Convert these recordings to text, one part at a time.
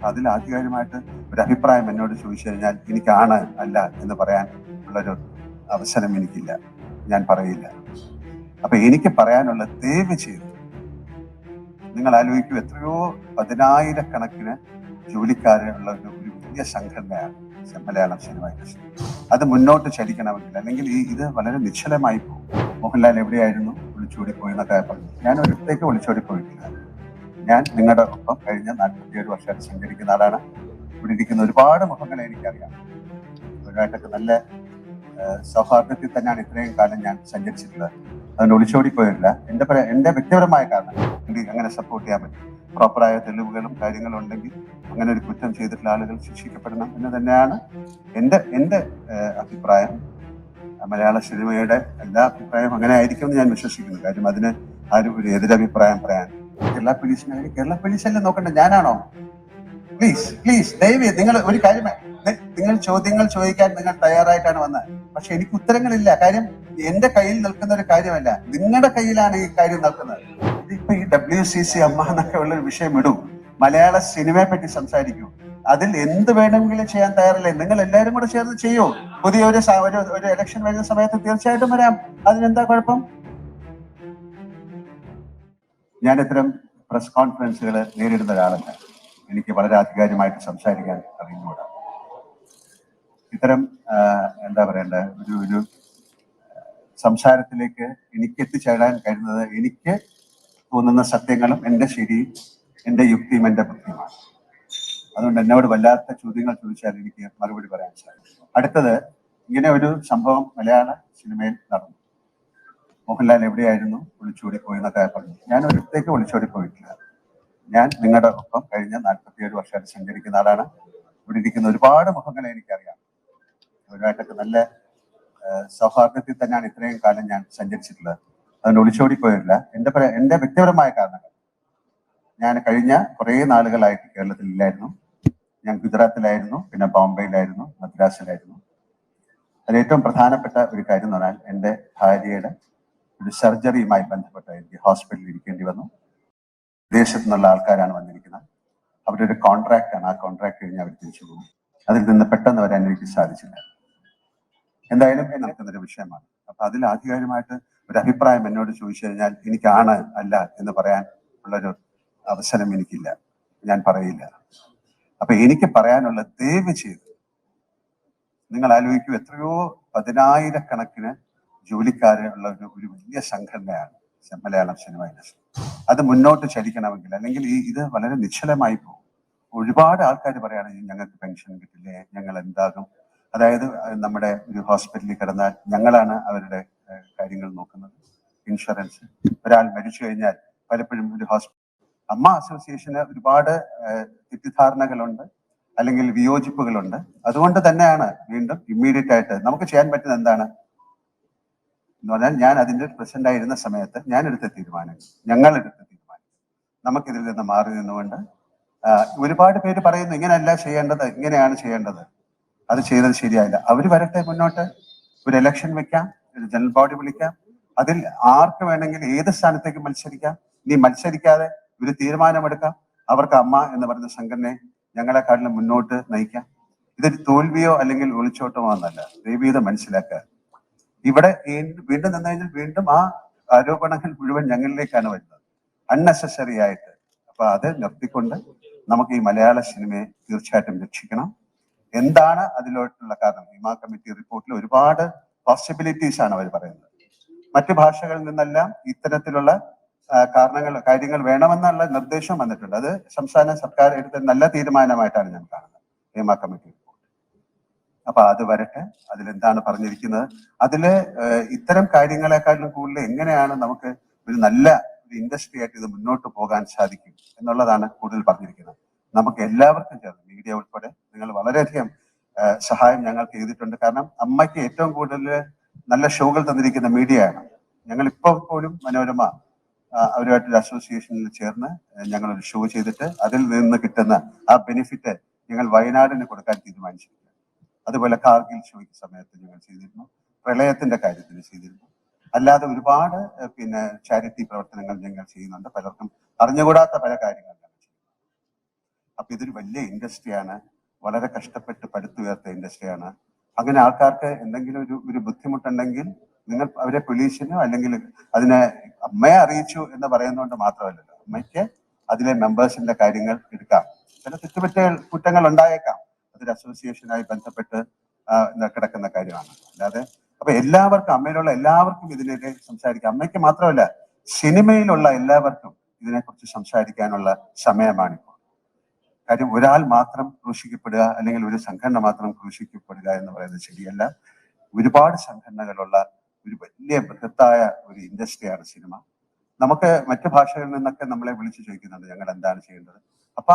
അതിൽ ആധികാരികമായിട്ട് ഒരു അഭിപ്രായം എന്നോട് ചോദിച്ചു കഴിഞ്ഞാൽ എനിക്കാണ് അല്ല എന്ന് പറയാൻ ഉള്ളൊരു അവസരം എനിക്കില്ല, ഞാൻ പറയില്ല. അപ്പൊ എനിക്ക് പറയാനുള്ള ദയവ് ചെയ്ത് നിങ്ങൾ ആലോചിക്കൂ, എത്രയോ പതിനായിരക്കണക്കിന് ജോലിക്കാരുള്ള ഒരു വലിയ സംഘടനയാണ് മലയാളം സിനിമ ഇൻഡസ്ട്രി. അത് മുന്നോട്ട് ചലിക്കണമെങ്കിൽ, അല്ലെങ്കിൽ ഇത് വളരെ നിശ്ചലമായി പോകും. മോഹൻലാൽ എവിടെയായിരുന്നു, ഒളിച്ചോടിപ്പോയി എന്നൊക്കെ പറഞ്ഞു. ഞാൻ ഒരിടത്തേക്ക് ഒളിച്ചോടിപ്പോയിട്ടില്ല. ഞാൻ നിങ്ങളുടെ ഒപ്പം കഴിഞ്ഞ 47 വർഷമായിട്ട് സഞ്ചരിക്കുന്ന ആളാണ്. ഇവിടെ ഇരിക്കുന്ന ഒരുപാട് മുഖങ്ങളെ എനിക്കറിയാം. അവരുമായിട്ടൊക്കെ നല്ല സൗഹാർദ്ദത്തിൽ തന്നെയാണ് ഇത്രയും കാലം ഞാൻ സഞ്ചരിച്ചിട്ടുള്ളത്. അതുകൊണ്ട് ഒളിച്ചോടിപ്പോയിട്ടില്ല. എന്റെ വ്യക്തിപരമായ കാരണം അങ്ങനെ സപ്പോർട്ട് ചെയ്യാൻ പറ്റും. പ്രോപ്പറായ തെളിവുകളും കാര്യങ്ങളും ഉണ്ടെങ്കിൽ അങ്ങനെ ഒരു കുറ്റം ചെയ്തിട്ടുള്ള ആളുകൾ ശിക്ഷിക്കപ്പെടണം എന്ന് തന്നെയാണ് എന്റെ അഭിപ്രായം. മലയാള സിനിമയുടെ എല്ലാ അഭിപ്രായവും അങ്ങനെ ആയിരിക്കും എന്ന് ഞാൻ വിശ്വസിക്കുന്നു. കാര്യം അതിന് ആരും ഒരു എതിരഭിപ്രായം പറയാൻ കേരള പോലീസിനായാലും കേരള പോലീസല്ലേ നോക്കണ്ട, ഞാനാണോ? പ്ലീസ് ദയവ് നിങ്ങൾ ഒരു കാര്യം, നിങ്ങൾ ചോദ്യങ്ങൾ ചോദിക്കാൻ നിങ്ങൾ തയ്യാറായിട്ടാണ് വന്നത്. പക്ഷെ എനിക്ക് ഉത്തരങ്ങളില്ല. കാര്യം എന്റെ കയ്യിൽ നിൽക്കുന്ന ഒരു കാര്യമല്ല, നിങ്ങളുടെ കയ്യിലാണ് ഈ കാര്യം നിൽക്കുന്നത്. ഇതിപ്പോ ഈ WCC അമ്മ എന്നൊക്കെ ഉള്ള ഒരു വിഷയം ഇടൂ, മലയാള സിനിമയെ പറ്റി സംസാരിക്കൂ. അതിൽ എന്ത് വേണമെങ്കിലും ചെയ്യാൻ തയ്യാറല്ലേ? നിങ്ങൾ എല്ലാവരും കൂടെ ചേർന്ന് ചെയ്യൂ. പുതിയ ഒരു ഇലക്ഷൻ വരുന്ന സമയത്ത് തീർച്ചയായിട്ടും വരാം. അതിനെന്താ കുഴപ്പം? ഞാൻ ഇത്തരം പ്രസ് കോൺഫറൻസുകൾ നേരിടുന്ന ഒരാളല്ല. എനിക്ക് വളരെ ആധികാരികമായിട്ട് സംസാരിക്കാൻ അറിയുന്നൂടാ. ഇത്തരം എന്താ പറയണ്ട ഒരു സംസാരത്തിലേക്ക് എനിക്ക് എത്തിച്ചേരാൻ കഴിയുന്നത് എനിക്ക് തോന്നുന്ന സത്യങ്ങളും എന്റെ ശരിയും എന്റെ യുക്തിയും എന്റെ ബുദ്ധിയുമാണ്. അതുകൊണ്ട് എന്നോട് വല്ലാത്ത ചോദ്യങ്ങൾ ചോദിച്ചാൽ എനിക്ക് മറുപടി പറയാൻ സാധിക്കും. അടുത്തത്, ഇങ്ങനെ ഒരു സംഭവം മലയാള സിനിമയിൽ നടന്നു. മോഹൻലാൽ എവിടെയായിരുന്നു, ഒളിച്ചോടിപ്പോയി എന്നൊക്കെ പറഞ്ഞു. ഞാൻ ഒരിടത്തേക്ക് ഒളിച്ചോടിപ്പോയിട്ടില്ല. ഞാൻ നിങ്ങളുടെ ഒപ്പം കഴിഞ്ഞ 47 വർഷമായിട്ട് സഞ്ചരിക്കുന്ന ആളാണ്. ഇവിടെ ഇരിക്കുന്ന ഒരുപാട് മുഖങ്ങളെ എനിക്കറിയാം. അവരുമായിട്ടൊക്കെ നല്ല സൗഹാർദ്ദത്തിൽ തന്നെയാണ് ഇത്രയും കാലം ഞാൻ സഞ്ചരിച്ചിട്ടുള്ളത്. അതുകൊണ്ട് ഒളിച്ചോടിപ്പോയിട്ടില്ല. എന്റെ വ്യക്തിപരമായ കാരണങ്ങൾ, ഞാൻ കഴിഞ്ഞ കുറേ നാളുകളായിട്ട് കേരളത്തിൽ ഇല്ലായിരുന്നു. ഞാൻ ഗുജറാത്തിലായിരുന്നു, പിന്നെ ബോംബെയിലായിരുന്നു, മദ്രാസിലായിരുന്നു. അതിൽ ഏറ്റവും പ്രധാനപ്പെട്ട ഒരു കാര്യം എന്ന് പറഞ്ഞാൽ എൻ്റെ ഭാര്യയുടെ ഒരു സർജറിയുമായി ബന്ധപ്പെട്ട് എനിക്ക് ഹോസ്പിറ്റലിൽ ഇരിക്കേണ്ടി വന്നു. വിദേശത്തു നിന്നുള്ള ആൾക്കാരാണ് വന്നിരിക്കുന്നത്. അവരുടെ ഒരു കോൺട്രാക്റ്റാണ്. ആ കോൺട്രാക്ട് കഴിഞ്ഞ് അവർ തിരിച്ചു പോകും. അതിൽ നിന്ന് പെട്ടെന്ന് വരാൻ എനിക്ക് സാധിച്ചില്ല. എന്തായാലും നടക്കുന്നൊരു വിഷയമാണ്. അപ്പൊ അതിൽ ആധികാരികമായിട്ട് ഒരു അഭിപ്രായം എന്നോട് ചോദിച്ചു കഴിഞ്ഞാൽ എനിക്കാണ് അല്ല എന്ന് പറയാൻ ഉള്ളൊരു അവസരം എനിക്കില്ല, ഞാൻ പറയില്ല. അപ്പൊ എനിക്ക് പറയാനുള്ള ദയവ് ചെയ്ത് നിങ്ങൾ ആലോചിക്കൂ, എത്രയോ പതിനായിരക്കണക്കിന് ജോലിക്കാരുള്ള ഒരു വലിയ സംഘടനയാണ് മലയാളം സിനിമ ഇൻഡസ്ട്രി. അത് മുന്നോട്ട് ചലിക്കണമെങ്കിൽ, അല്ലെങ്കിൽ ഇത് വളരെ നിശ്ചലമായി പോകും. ഒരുപാട് ആൾക്കാർ പറയാണ് ഞങ്ങൾക്ക് പെൻഷൻ കിട്ടില്ലേ, ഞങ്ങൾ എന്താകും. അതായത് നമ്മുടെ ഒരു ഹോസ്പിറ്റലിൽ കിടന്നാൽ ഞങ്ങളാണ് അവരുടെ കാര്യങ്ങൾ നോക്കുന്നത്. ഇൻഷുറൻസ്, ഒരാൾ മരിച്ചു കഴിഞ്ഞാൽ പലപ്പോഴും ഒരു അമ്മ അസോസിയേഷന് ഒരുപാട് തെറ്റിദ്ധാരണകളുണ്ട്, അല്ലെങ്കിൽ വിയോജിപ്പുകളുണ്ട്. അതുകൊണ്ട് തന്നെയാണ് വീണ്ടും ഇമ്മീഡിയറ്റ് ആയിട്ട് നമുക്ക് ചെയ്യാൻ പറ്റുന്നത് എന്താണ് എന്ന് പറഞ്ഞാൽ, ഞാൻ അതിന്റെ പ്രസിഡന്റ് ആയിരുന്ന സമയത്ത് ഞങ്ങൾ എടുത്ത തീരുമാനം നമുക്കിതിൽ നിന്ന് മാറി നിന്നുകൊണ്ട്, ഒരുപാട് പേര് പറയുന്നു ഇങ്ങനെയല്ല ചെയ്യേണ്ടത്, ഇങ്ങനെയാണ് ചെയ്യേണ്ടത്, അത് ചെയ്തത് ശരിയായില്ല. അവര് വരട്ടെ മുന്നോട്ട്, ഒരു ഇലക്ഷൻ വെക്കാം, ഒരു ജനറൽ ബോഡി വിളിക്കാം, അതിൽ ആർക്ക് വേണമെങ്കിൽ ഏത് സ്ഥാനത്തേക്ക് മത്സരിക്കാം. ഇനി മത്സരിക്കാതെ ഒരു തീരുമാനമെടുക്കാം. അവർക്ക് അമ്മ എന്ന് പറയുന്ന സംഘടനയെ ഞങ്ങളെക്കാട്ടിലും മുന്നോട്ട് നയിക്കാം. ഇതൊരു തോൽവിയോ അല്ലെങ്കിൽ ഒളിച്ചോട്ടമോ എന്നല്ല, ദൈവീതം മനസ്സിലാക്കുക. ഇവിടെ വീണ്ടും നിന്ന് കഴിഞ്ഞാൽ വീണ്ടും ആ ആരോപണങ്ങൾ മുഴുവൻ ഞങ്ങളിലേക്കാണ് വരുന്നത്, അൺനെസസറി ആയിട്ട്. അപ്പൊ അത് നിർത്തിക്കൊണ്ട് നമുക്ക് ഈ മലയാള സിനിമയെ തീർച്ചയായിട്ടും രക്ഷിക്കണം. എന്താണ് അതിലോട്ടുള്ള കാരണം? ഹിമ കമ്മിറ്റി റിപ്പോർട്ടിൽ ഒരുപാട് പോസിബിലിറ്റീസ് ആണ് അവർ പറയുന്നത്. മറ്റു ഭാഷകളിൽ നിന്നെല്ലാം ഇത്തരത്തിലുള്ള കാര്യങ്ങൾ വേണമെന്നുള്ള നിർദ്ദേശം വന്നിട്ടുണ്ട്. അത് സംസ്ഥാന സർക്കാർ എടുത്ത നല്ല തീരുമാനമായിട്ടാണ് ഞാൻ കാണുന്നത്, ഹിമ കമ്മിറ്റി റിപ്പോർട്ട്. അപ്പൊ അത് വരട്ടെ, അതിലെന്താണ് പറഞ്ഞിരിക്കുന്നത്. അതില് ഇത്തരം കാര്യങ്ങളെക്കാളും കൂടുതൽ എങ്ങനെയാണ് നമുക്ക് ഒരു നല്ല ഒരു ഇൻഡസ്ട്രി ആയിട്ട് ഇത് മുന്നോട്ട് പോകാൻ സാധിക്കും എന്നുള്ളതാണ് കൂടുതൽ പറഞ്ഞിരിക്കുന്നത്. നമുക്ക് എല്ലാവർക്കും ചേർന്ന്, മീഡിയ ഉൾപ്പെടെ, നിങ്ങൾ വളരെയധികം സഹായം ഞങ്ങൾക്ക് ചെയ്തിട്ടുണ്ട്. കാരണം അമ്മയ്ക്ക് ഏറ്റവും കൂടുതൽ നല്ല ഷോകൾ തന്നിരിക്കുന്ന മീഡിയയാണ്. ഞങ്ങൾ ഇപ്പോൾ പോലും മനോരമ അവരുമായിട്ടൊരു അസോസിയേഷനിൽ ചേർന്ന് ഞങ്ങളൊരു ഷോ ചെയ്തിട്ട് അതിൽ നിന്ന് കിട്ടുന്ന ആ ബെനിഫിറ്റ് ഞങ്ങൾ വയനാടിന് കൊടുക്കാൻ തീരുമാനിച്ചിട്ടുണ്ട്. അതുപോലെ കാർഗിൽ ഷോയ്ക്ക് സമയത്ത് ഞങ്ങൾ ചെയ്തിരുന്നു, പ്രളയത്തിന്റെ കാര്യത്തിൽ ചെയ്തിരുന്നു. അല്ലാതെ ഒരുപാട് ചാരിറ്റി പ്രവർത്തനങ്ങൾ ഞങ്ങൾ ചെയ്യുന്നുണ്ട്. പലർക്കും അറിഞ്ഞുകൂടാത്ത പല കാര്യങ്ങൾ ഞങ്ങൾ ചെയ്യുന്നു. അപ്പൊ ഇതൊരു വലിയ ഇൻഡസ്ട്രിയാണ്, വളരെ കഷ്ടപ്പെട്ട് പടുത്തുയർത്ത ഇൻഡസ്ട്രിയാണ്. അങ്ങനെ ആൾക്കാർക്ക് എന്തെങ്കിലും ഒരു ബുദ്ധിമുട്ടുണ്ടെങ്കിൽ നിങ്ങൾ അവരെ പോലീസിനോ അല്ലെങ്കിൽ അതിനെ അമ്മയെ അറിയിച്ചു എന്ന് പറയുന്നതുകൊണ്ട് മാത്രമല്ലല്ലോ, അമ്മയ്ക്ക് അതിലെ മെമ്പേഴ്സിന്റെ കാര്യങ്ങൾ എടുക്കാം. ചില കുറ്റങ്ങൾ ഉണ്ടായേക്കാം, അതൊരു അസോസിയേഷനായി ബന്ധപ്പെട്ട് കിടക്കുന്ന കാര്യമാണ്. അല്ലാതെ അപ്പൊ എല്ലാവർക്കും, അമ്മയിലുള്ള എല്ലാവർക്കും ഇതിനെതിരെ സംസാരിക്കാം. അമ്മയ്ക്ക് മാത്രമല്ല, സിനിമയിലുള്ള എല്ലാവർക്കും ഇതിനെക്കുറിച്ച് സംസാരിക്കാനുള്ള സമയമാണിപ്പോൾ. കാര്യം ഒരാൾ മാത്രം ക്രൂശിക്കപ്പെടുക അല്ലെങ്കിൽ ഒരു സംഘടന മാത്രം ക്രൂശിക്കപ്പെടുക എന്ന് പറയുന്നത് ശരിയല്ല. ഒരുപാട് സംഘടനകളുള്ള ഒരു വലിയ ബൃഹത്തായ ഒരു ഇൻഡസ്ട്രിയാണ് സിനിമ. നമുക്ക് മറ്റു ഭാഷകളിൽ നിന്നൊക്കെ നമ്മളെ വിളിച്ചു ചോദിക്കുന്നുണ്ട് ഞങ്ങൾ എന്താണ് ചെയ്യേണ്ടത്. അപ്പൊ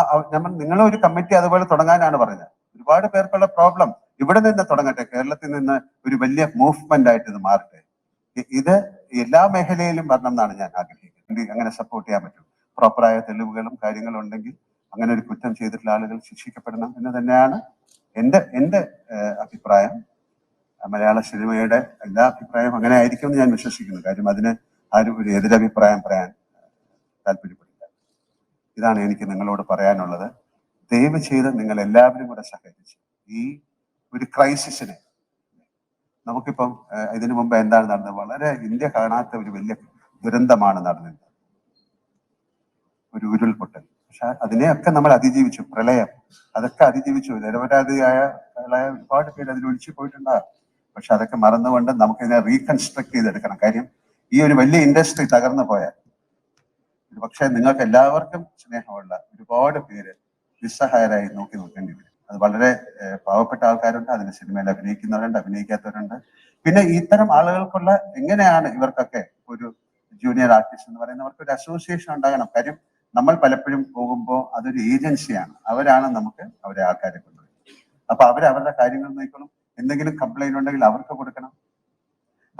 നിങ്ങളെ ഒരു കമ്മിറ്റി അതുപോലെ തുടങ്ങാനാണ് പറഞ്ഞത്. ഒരുപാട് പേർക്കുള്ള പ്രോബ്ലം ഇവിടെ നിന്ന് തുടങ്ങട്ടെ, കേരളത്തിൽ നിന്ന് ഒരു വലിയ മൂവ്മെന്റ് ആയിട്ട് ഇത് മാറട്ടെ. ഇത് എല്ലാ മേഖലയിലും വരണം എന്നാണ് ഞാൻ ആഗ്രഹിക്കുന്നത്. അങ്ങനെ സപ്പോർട്ട് ചെയ്യാൻ പറ്റും. പ്രോപ്പറായ തെളിവുകളും കാര്യങ്ങളും ഉണ്ടെങ്കിൽ അങ്ങനെ ഒരു കുറ്റം ചെയ്തിട്ടുള്ള ആളുകൾ ശിക്ഷിക്കപ്പെടണം എന്ന് തന്നെയാണ് എന്റെ അഭിപ്രായം. മലയാള സിനിമയുടെ എല്ലാ അഭിപ്രായവും അങ്ങനെ ആയിരിക്കും എന്ന് ഞാൻ വിശ്വസിക്കുന്നു. കാര്യം അതിന് ആരും ഒരു എതിരഭിപ്രായം പറയാൻ താല്പര്യപ്പെടില്ല. ഇതാണ് എനിക്ക് നിങ്ങളോട് പറയാനുള്ളത്. ദയവ് ചെയ്ത് നിങ്ങൾ എല്ലാവരും കൂടെ സഹകരിച്ച് ഈ ഒരു ക്രൈസിസിനെ, നമുക്കിപ്പം ഇതിനു മുമ്പ് എന്താണ് നടന്നത്, വളരെ ഇന്ത്യ കാണാത്ത ഒരു വലിയ ദുരന്തമാണ് നടന്നത്, ഒരു ഉരുൾപൊട്ടൽ. പക്ഷെ അതിനെയൊക്കെ നമ്മൾ അതിജീവിച്ചു. പ്രളയം, അതൊക്കെ അതിജീവിച്ചു. നിരപരാധിയായ ഒരുപാട് പേര് അതിൽ ഒഴിച്ചു പോയിട്ടുണ്ടാകും. പക്ഷെ അതൊക്കെ മറന്നുകൊണ്ട് നമുക്കിതിനെ റീകൺസ്ട്രക്ട് ചെയ്തെടുക്കണം. കാര്യം ഈ ഒരു വലിയ ഇൻഡസ്ട്രി തകർന്നു പോയാൽ പക്ഷെ നിങ്ങൾക്ക് എല്ലാവർക്കും സ്നേഹമുള്ള ഒരുപാട് പേര് നിസ്സഹായരായി നോക്കി നോക്കേണ്ടി വരും. അത് വളരെ പാവപ്പെട്ട ആൾക്കാരുണ്ട്, അതിന് സിനിമയിൽ അഭിനയിക്കുന്നവരുണ്ട്, അഭിനയിക്കാത്തവരുണ്ട്. പിന്നെ ഇത്തരം ആളുകൾക്കുള്ള എങ്ങനെയാണ് ഇവർക്കൊക്കെ ഒരു ജൂനിയർ ആർട്ടിസ്റ്റ് എന്ന് പറയുന്നവർക്ക് ഒരു അസോസിയേഷൻ ഉണ്ടാകണം. കാര്യം നമ്മൾ പലപ്പോഴും പോകുമ്പോൾ അതൊരു ഏജൻസിയാണ്, അവരാണ് നമുക്ക് അവരെ ആൾക്കാരെ കൊണ്ടുവരുന്നത്. അപ്പൊ അവരുടെ കാര്യങ്ങൾ നോക്കണം. എന്തെങ്കിലും കംപ്ലൈന്റ് ഉണ്ടെങ്കിൽ അവർക്ക് കൊടുക്കണം.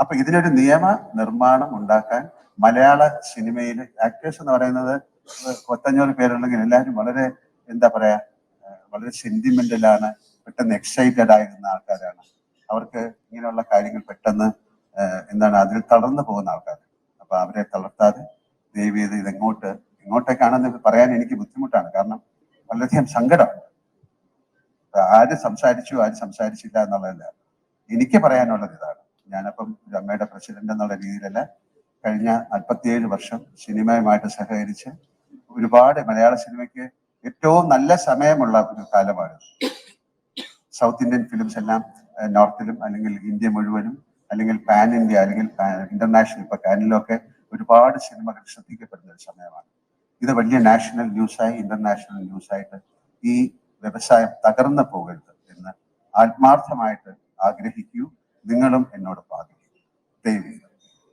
അപ്പൊ ഇതിനൊരു നിയമ നിർമ്മാണം ഉണ്ടാക്കാൻ മലയാള സിനിമയിൽ ആക്ടേഴ്സ് എന്ന് പറയുന്നത് 500 പേരുണ്ടെങ്കിൽ എല്ലാവരും വളരെ എന്താ പറയാ, വളരെ സെന്റിമെന്റലാണ്, പെട്ടെന്ന് എക്സൈറ്റഡ് ആയിരുന്ന ആൾക്കാരാണ്. അവർക്ക് ഇങ്ങനെയുള്ള കാര്യങ്ങൾ പെട്ടെന്ന് അതിൽ തളർന്നു പോകുന്ന ആൾക്കാർ. അപ്പൊ അവരെ തളർത്താതെ ദയവ് ചെയ്ത് ഇങ്ങോട്ടേക്കാണെന്ന് പറയാൻ എനിക്ക് ബുദ്ധിമുട്ടാണ്. കാരണം വളരെയധികം സങ്കടം. ആര് സംസാരിച്ചു ആര് സംസാരിച്ചില്ല എന്നുള്ളതല്ല, എനിക്ക് പറയാനുള്ളത് ഇതാണ്. ഞാനപ്പം ഒരു അമ്മയുടെ പ്രസിഡന്റ് എന്നുള്ള രീതിയിലല്ല, കഴിഞ്ഞ 47 വർഷം സിനിമയുമായിട്ട് സഹകരിച്ച് ഒരുപാട് മലയാള സിനിമയ്ക്ക് ഏറ്റവും നല്ല സമയമുള്ള ഒരു കാലമാണ്. സൗത്ത് ഇന്ത്യൻ ഫിലിംസ് എല്ലാം നോർത്തിലും അല്ലെങ്കിൽ ഇന്ത്യ മുഴുവനും അല്ലെങ്കിൽ പാൻ ഇന്ത്യ അല്ലെങ്കിൽ ഇന്റർനാഷണൽ, ഇപ്പൊ കാനിലൊക്കെ ഒരുപാട് സിനിമകൾ ശ്രദ്ധിക്കപ്പെടുന്ന ഒരു സമയമാണ്. ഇത് വലിയ നാഷണൽ ന്യൂസായി ഇന്റർനാഷണൽ ന്യൂസായിട്ട് ഈ വ്യവസായം തകർന്നു പോകരുത് എന്ന് ആത്മാർത്ഥമായിട്ട് ആഗ്രഹിക്കൂ. നിങ്ങളും എന്നോടൊപ്പം ആഗ്രഹിക്കും. ദയവ്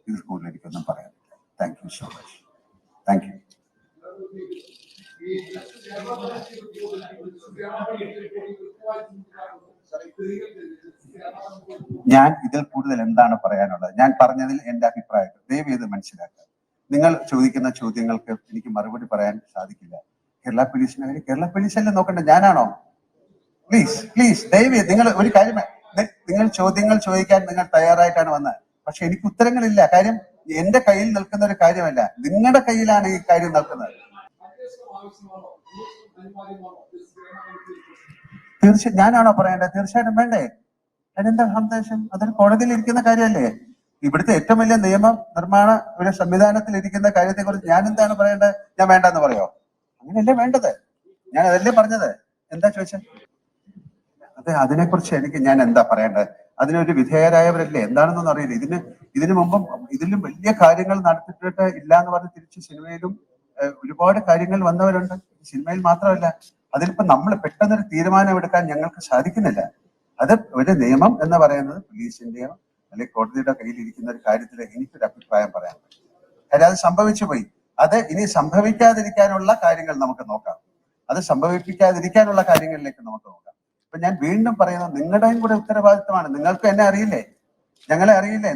ഇതിൽ കൂടുതൽ എനിക്കൊന്നും പറയാനില്ല. Thank you so much. Thank you. ഞാൻ ഇതിൽ കൂടുതൽ എന്താണ് പറയാനുള്ളത്? ഞാൻ പറഞ്ഞതിൽ എന്റെ അഭിപ്രായം ദയവ് ചെയ്ത് മനസ്സിലാക്കുക. നിങ്ങൾ ചോദിക്കുന്ന ചോദ്യങ്ങൾക്ക് എനിക്ക് മറുപടി പറയാൻ സാധിക്കില്ല. കേരള പോലീസല്ലേ നോക്കണ്ടേ, ഞാനാണോ? പ്ലീസ് ദയവ് ചെയ്ത് നിങ്ങൾ ഒരു കാര്യം, നിങ്ങൾ ചോദ്യങ്ങൾ ചോദിക്കാൻ നിങ്ങൾ തയ്യാറായിട്ടാണ് വന്നത്. പക്ഷെ എനിക്ക് ഉത്തരങ്ങളില്ല. കാര്യം എന്റെ കയ്യിൽ നിൽക്കുന്ന ഒരു കാര്യമല്ല, നിങ്ങളുടെ കയ്യിലാണ് ഈ കാര്യം നിൽക്കുന്നത്. തീർച്ചയായും ഞാനാണോ പറയേണ്ടത്? തീർച്ചയായിട്ടും വേണ്ടേ. അതിനെന്താ സന്ദേശം? അതൊരു കോടതിയിൽ ഇരിക്കുന്ന കാര്യമല്ലേ. ഇവിടുത്തെ ഏറ്റവും വലിയ നിയമ നിർമ്മാണ ഒരു സംവിധാനത്തിൽ ഇരിക്കുന്ന കാര്യത്തെ കുറിച്ച് ഞാൻ എന്താണ് പറയേണ്ടത്? ഞാൻ വേണ്ടെന്ന് പറയോ? അങ്ങനെയല്ലേ വേണ്ടത്. ഞാൻ അതല്ലേ പറഞ്ഞത്. എന്താ ചോദിച്ചത്? അതിനെക്കുറിച്ച് ഞാൻ എന്താ പറയേണ്ടത്? അതിനൊരു വിധേയരായവരല്ലേ, എന്താണെന്നൊന്നും അറിയില്ല. ഇതിനു മുമ്പും ഇതിലും വലിയ കാര്യങ്ങൾ നടത്തിയിട്ട് ഇല്ല എന്ന് പറഞ്ഞ് തിരിച്ച് സിനിമയിലും ഒരുപാട് കാര്യങ്ങൾ വന്നവരുണ്ട്. സിനിമയിൽ മാത്രമല്ല, അതിലിപ്പോ നമ്മൾ പെട്ടെന്നൊരു തീരുമാനം എടുക്കാൻ ഞങ്ങൾക്ക് സാധിക്കുന്നില്ല. അത് ഒരു നിയമം എന്ന് പറയുന്നത് പോലീസിന്റെയോ അല്ലെങ്കിൽ കോടതിയുടെ കയ്യിൽ ഇരിക്കുന്ന ഒരു കാര്യത്തിൽ എനിക്കൊരു അഭിപ്രായം പറയാൻ പറ്റും. കാര്യം അത് സംഭവിച്ചു പോയി. അത് ഇനി സംഭവിക്കാതിരിക്കാനുള്ള കാര്യങ്ങൾ നമുക്ക് നോക്കാം. അത് സംഭവിപ്പിക്കാതിരിക്കാനുള്ള കാര്യങ്ങളിലേക്ക് നമുക്ക് നോക്കാം. അപ്പൊ ഞാൻ വീണ്ടും പറയുന്നത്, നിങ്ങളുടെയും കൂടെ ഉത്തരവാദിത്തമാണ്. നിങ്ങൾക്ക് എന്നെ അറിയില്ലേ, ഞങ്ങളെ അറിയില്ലേ?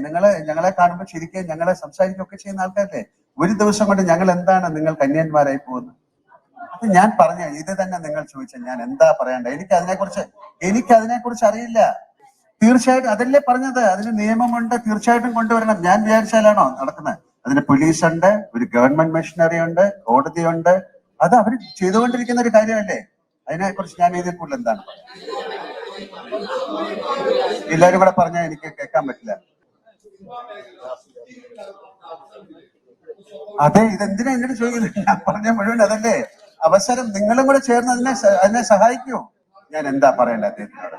ഞങ്ങളെ കാണുമ്പോൾ ശരിക്കും ഞങ്ങളെ സംസാരിക്കുകയൊക്കെ ചെയ്യുന്ന ആൾക്കാരല്ലേ. ഒരു ദിവസം കൊണ്ട് ഞങ്ങൾ എന്താണ് നിങ്ങൾ കന്യന്മാരായി പോകുന്നത്? അത് ഞാൻ പറഞ്ഞ ഇത് തന്നെ നിങ്ങൾ ചോദിച്ചാൽ ഞാൻ എന്താ പറയണ്ടേ? എനിക്ക് അതിനെക്കുറിച്ച് അറിയില്ല. തീർച്ചയായിട്ടും അതല്ലേ പറഞ്ഞത്, അതിന് നിയമമുണ്ട്, തീർച്ചയായിട്ടും കൊണ്ടുവരണം. ഞാൻ വിചാരിച്ചാലാണോ നടക്കുന്നത്? അതിന് പോലീസുണ്ട്, ഒരു ഗവൺമെന്റ് മെഷീനറി ഉണ്ട്, കോടതിയുണ്ട്. അത് അവർ ചെയ്തുകൊണ്ടിരിക്കുന്ന ഒരു കാര്യമല്ലേ. അതിനെക്കുറിച്ച് ഞാൻ ഇതിൽ കൂടുതൽ എന്താണ് എല്ലാവരും കൂടെ പറഞ്ഞാൽ എനിക്ക് കേൾക്കാൻ പറ്റില്ല. അതെ, ഇതെന്തിനാ എന്നോട് ചോദിക്കുന്നത്? ഞാൻ പറഞ്ഞ മുഴുവൻ അതല്ലേ അവസരം. നിങ്ങളും കൂടെ ചേർന്ന് അതിനെ സഹായിക്കൂ. ഞാൻ എന്താ പറയണ്ടേ അദ്ദേഹത്തിനോട്?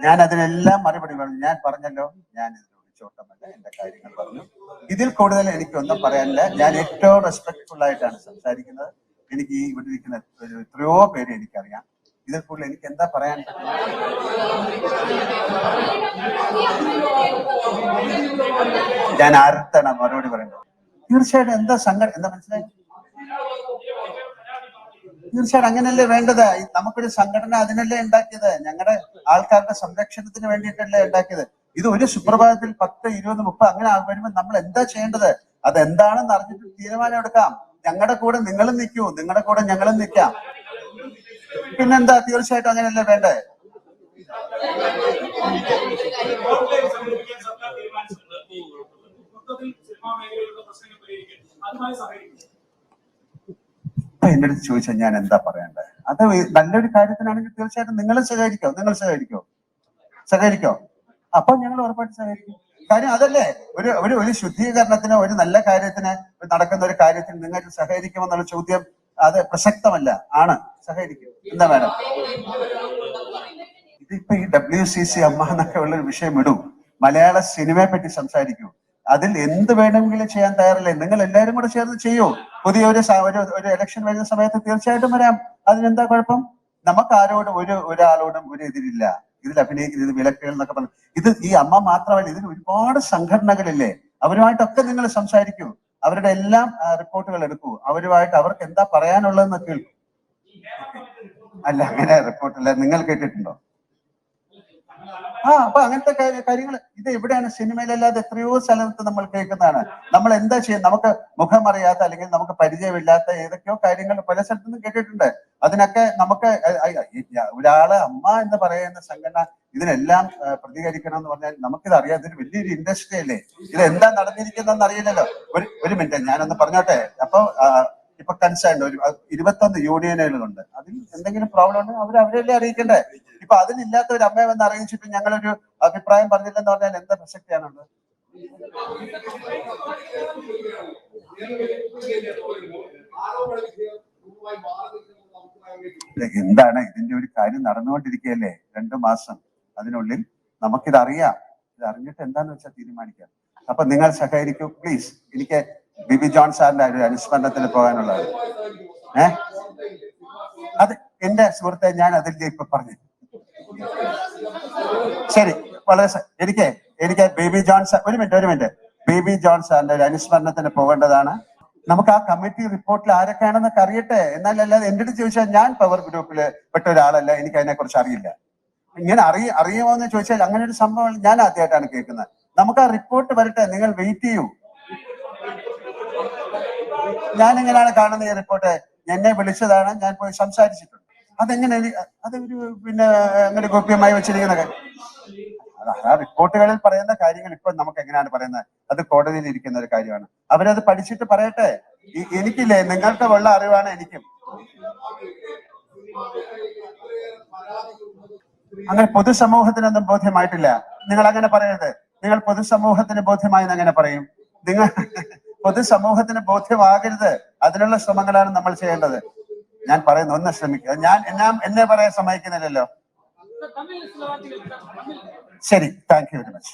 ഞാൻ അതിനെല്ലാം മറുപടി പറഞ്ഞു. ഞാൻ പറഞ്ഞല്ലോ, ഞാൻ ഇതിൽ ഒളിച്ചോട്ടമല്ല, എന്റെ കാര്യങ്ങൾ പറഞ്ഞു. ഇതിൽ കൂടുതൽ എനിക്കൊന്നും പറയാനില്ല. ഞാൻ ഏറ്റവും റെസ്പെക്ട്ഫുൾ ആയിട്ടാണ് സംസാരിക്കുന്നത്. എനിക്ക് ഈ ഇവിടെ ഇരിക്കുന്ന എത്രയോ പേര് എനിക്കറിയാം. ഇതിൽ കൂടുതൽ എനിക്ക് എന്താ പറയാൻ പറ്റും? ഞാൻ ആർക്കാണ് മറുപടി പറയുന്നത്? തീർച്ചയായിട്ടും എന്താ സങ്കടം, എന്താ മനസ്സിലായി? തീർച്ചയായിട്ടും അങ്ങനെയല്ലേ വേണ്ടത്. നമുക്കൊരു സംഘടന അതിനല്ലേ ഉണ്ടാക്കിയത്, ഞങ്ങളുടെ ആൾക്കാരുടെ സംരക്ഷണത്തിന് വേണ്ടിയിട്ടല്ലേ ഉണ്ടാക്കിയത്. ഇത് ഒരു സുപ്രഭാതത്തിൽ 10, 20, 30 അങ്ങനെ വരുമ്പോൾ നമ്മൾ എന്താ ചെയ്യേണ്ടത്? അതെന്താണെന്ന് അറിഞ്ഞിട്ട് തീരുമാനം എടുക്കാം. ഞങ്ങളുടെ കൂടെ നിങ്ങളും നിൽക്കൂ, നിങ്ങളുടെ കൂടെ ഞങ്ങളും നിൽക്കാം. പിന്നെന്താ, തീർച്ചയായിട്ടും അങ്ങനെയല്ലേ വേണ്ടേ? എന്റെ അടുത്ത് ചോദിച്ചാൽ ഞാൻ എന്താ പറയണ്ടേ? അത് നല്ലൊരു കാര്യത്തിനാണെങ്കിൽ തീർച്ചയായിട്ടും നിങ്ങളും സഹകരിക്കോ? നിങ്ങൾ സഹകരിക്കോ? അപ്പൊ ഞങ്ങൾ ഉറപ്പായിട്ട് സഹകരിക്കും. കാര്യം അതല്ലേ, ഒരു ശുദ്ധീകരണത്തിന്, ഒരു നല്ല കാര്യത്തിന് നടക്കുന്ന ഒരു കാര്യത്തിന് നിങ്ങൾക്ക് സഹകരിക്കുമെന്നുള്ള ചോദ്യം അത് പ്രസക്തമല്ല. ആണ്, സഹകരിക്കും. എന്താ വേണം? ഇതിപ്പോ ഈ WCC അമ്മ എന്നൊക്കെ ഉള്ളൊരു വിഷയം ഇടൂ. മലയാള സിനിമയെ പറ്റി സംസാരിക്കൂ. അതിൽ എന്ത് വേണമെങ്കിലും ചെയ്യാൻ തയ്യാറല്ലേ? നിങ്ങൾ എല്ലാവരും കൂടെ ചേർന്ന് ചെയ്യൂ. പുതിയ ഒരു ഇലക്ഷൻ വരുന്ന സമയത്ത് തീർച്ചയായിട്ടും വരാം. അതിനെന്താ കുഴപ്പം? നമുക്ക് ആരോടും ഒരാളോടും ഒരു എതിരില്ല. ഇതിൽ അഭിനയിക്കുന്നത് വിലക്കുകൾ എന്നൊക്കെ പറഞ്ഞു. ഇത് ഈ അമ്മ മാത്രമല്ല, ഇതിൽ ഒരുപാട് സംഘടനകളില്ലേ, അവരുമായിട്ടൊക്കെ നിങ്ങൾ സംസാരിക്കൂ. അവരുടെ എല്ലാം റിപ്പോർട്ടുകൾ എടുക്കൂ. അവരുമായിട്ട് അവർക്ക് എന്താ പറയാനുള്ളതെന്ന് കേൾക്കൂ. അല്ല, അങ്ങനെ റിപ്പോർട്ടല്ല, നിങ്ങൾ കേട്ടിട്ടുണ്ടോ? അപ്പൊ അങ്ങനത്തെ കാര്യങ്ങൾ ഇത് എവിടെയാണ്? സിനിമയിലല്ലാതെ എത്രയോ സ്ഥലത്ത് നമ്മൾ കേൾക്കുന്നതാണ്. നമ്മൾ എന്താ ചെയ്യുന്നത്? നമുക്ക് മുഖമറിയാത്ത അല്ലെങ്കിൽ നമുക്ക് പരിചയമില്ലാത്ത ഏതൊക്കെയോ കാര്യങ്ങൾ പല സ്ഥലത്തുനിന്നും കേട്ടിട്ടുണ്ട്. അതിനൊക്കെ നമുക്ക് ഒരാള് അമ്മ എന്ന് പറയുന്ന സംഘടന ഇതിനെല്ലാം പ്രതികരിക്കണം എന്ന് പറഞ്ഞാൽ നമുക്കിത് അറിയാം. ഇതൊരു വലിയൊരു ഇൻഡസ്ട്രി അല്ലേ. ഇത് എന്താ നടന്നിരിക്കുന്നതെന്ന് അറിയില്ലല്ലോ. ഒരു മിനിറ്റ് ഞാനൊന്ന് പറഞ്ഞോട്ടെ. അപ്പൊ ഇപ്പൊ കൺസേൺ ഒരു 21 യൂണിയനുകളുണ്ട്. അതിൽ എന്തെങ്കിലും പ്രോബ്ലം ഉണ്ടെങ്കിൽ അവരല്ലേ അറിയിക്കണ്ടേ? ഇപ്പൊ അതിനില്ലാത്ത ഒരു അമ്മയെ വന്ന് അറിയിച്ചിട്ട് ഞങ്ങളൊരു അഭിപ്രായം പറഞ്ഞില്ലെന്ന് പറഞ്ഞാൽ എന്താ പ്രസക്തിയാണുള്ളത്? എന്താണ് ഇതിന്റെ ഒരു കാര്യം നടന്നുകൊണ്ടിരിക്കുകയല്ലേ? 2 മാസം അതിനുള്ളിൽ നമുക്കിതറിയാം. ഇത് അറിഞ്ഞിട്ട് എന്താന്ന് വെച്ചാൽ തീരുമാനിക്കാം. അപ്പൊ നിങ്ങൾ സഹകരിക്കൂ പ്ലീസ്. എനിക്ക് ബിബി ജോൺ സാറിന്റെ ഒരു അനുസ്മരണത്തിന് പോകാനുള്ളത്. അത് എന്റെ സുഹൃത്തെ, ഞാൻ അതിൽ ഇപ്പൊ പറഞ്ഞു. ശരി, വളരെ എനിക്ക് ബേബി ജോൺ സാർ ഒരു മിനിറ്റ് ബേബി ജോൺ സാറിന്റെ ഒരു അനുസ്മരണത്തിന് പോകേണ്ടതാണ്. നമുക്ക് ആ കമ്മിറ്റി റിപ്പോർട്ടിൽ ആരൊക്കെയാണെന്നൊക്കെ അറിയട്ടെ. എന്നാലല്ലാതെ എന്റെ അടുത്ത് ചോദിച്ചാൽ ഞാൻ പവർ ഗ്രൂപ്പില് പെട്ട ഒരാളല്ല, എനിക്ക് അതിനെ കുറിച്ച് അറിയില്ല. ഇങ്ങനെ അറിയുമോ എന്ന് ചോദിച്ചാൽ അങ്ങനെ ഒരു സംഭവം ഞാൻ ആദ്യമായിട്ടാണ് കേൾക്കുന്നത്. നമുക്ക് ആ റിപ്പോർട്ട് വരട്ടെ, നിങ്ങൾ വെയിറ്റ് ചെയ്യൂ. ഞാൻ എങ്ങനെയാണ് കാണുന്നത് ഈ റിപ്പോർട്ട്? എന്നെ വിളിച്ചതാണ്, ഞാൻ പോയി സംസാരിച്ചിട്ടുണ്ട്. അതെങ്ങനെ? അതൊരു പിന്നെ അങ്ങനെ ഗോപ്യമായി വെച്ചിരിക്കുന്ന കാര്യം. ആ റിപ്പോർട്ടുകളിൽ പറയുന്ന കാര്യങ്ങൾ ഇപ്പൊ നമുക്ക് എങ്ങനെയാണ് പറയുന്നത്? അത് കോടതിയിൽ ഇരിക്കുന്ന ഒരു കാര്യമാണ്. അവരത് പഠിച്ചിട്ട് പറയട്ടെ. എനിക്കില്ലേ, നിങ്ങൾക്ക് ഉള്ള അറിവാണ് എനിക്കും. അങ്ങനെ പൊതുസമൂഹത്തിനൊന്നും ബോധ്യമായിട്ടില്ല. നിങ്ങൾ അങ്ങനെ പറയരുത്. നിങ്ങൾ പൊതുസമൂഹത്തിന് ബോധ്യമായെന്ന് അങ്ങനെ പറയും. നിങ്ങൾ പൊതുസമൂഹത്തിന് ബോധ്യമാകരുത്. അതിനുള്ള ശ്രമങ്ങളാണ് നമ്മൾ ചെയ്യേണ്ടത്. ഞാൻ പറയുന്നു, ഒന്ന് ശ്രമിക്കുക. എന്നെ പറയാൻ സമ്മതിക്കുന്നില്ലല്ലോ. ശരി, താങ്ക് യു വെരി മച്ച്.